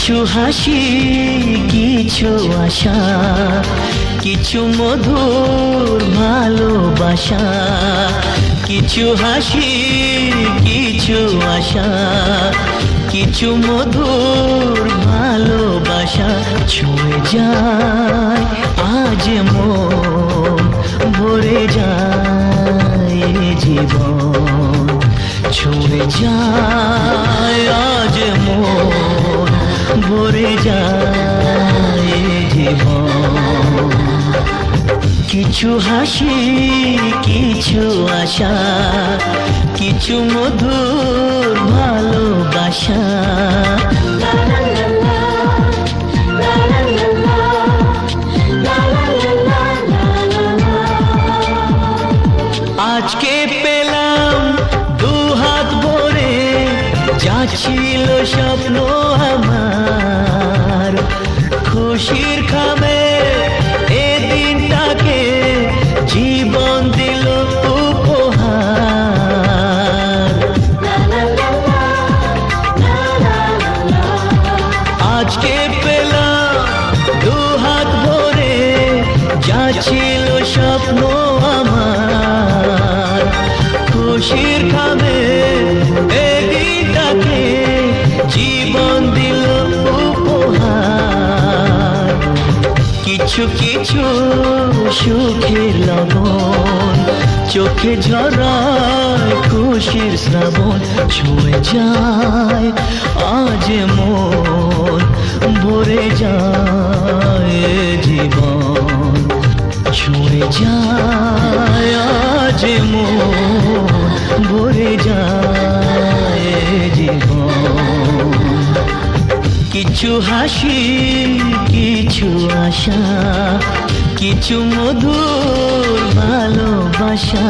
কিছু হাসি কিছু আশা কিছু মধুর ভালোবাসা কিছু হাসি কিছু আশা কিছু মধুর ভালোবাসা ছুঁয়ে যায় আজ মন ভরে যায় জীবন ছুঁয়ে যায় আজ মন ভরে যায় জীবন কিছু হাসি কিছু আশা কিছু মধুর ভালোবাসা আজকে পেলাম দু হাত ভরে যা ছিল স্বপ্ন আমার খুশির খামে এ দিনটাকে জীবন দিল উপহার আজকে পেলাম দু হাত ভরে যা ছিল স্বপ্ন আমার খুশির খামে এ দিনটাকে জীবন দিল উপহার কিছু কিছু সুখের লবণ চোখে ঝরায় খুশির শ্রাবণ ছুঁয়ে যায় আজ মন ভরে যায় জীবন ছুঁয়ে যায় আজ মন ভরে যায় জীবন কিছু হাসি কিছু আশা কিছু মধুর ভালোবাসা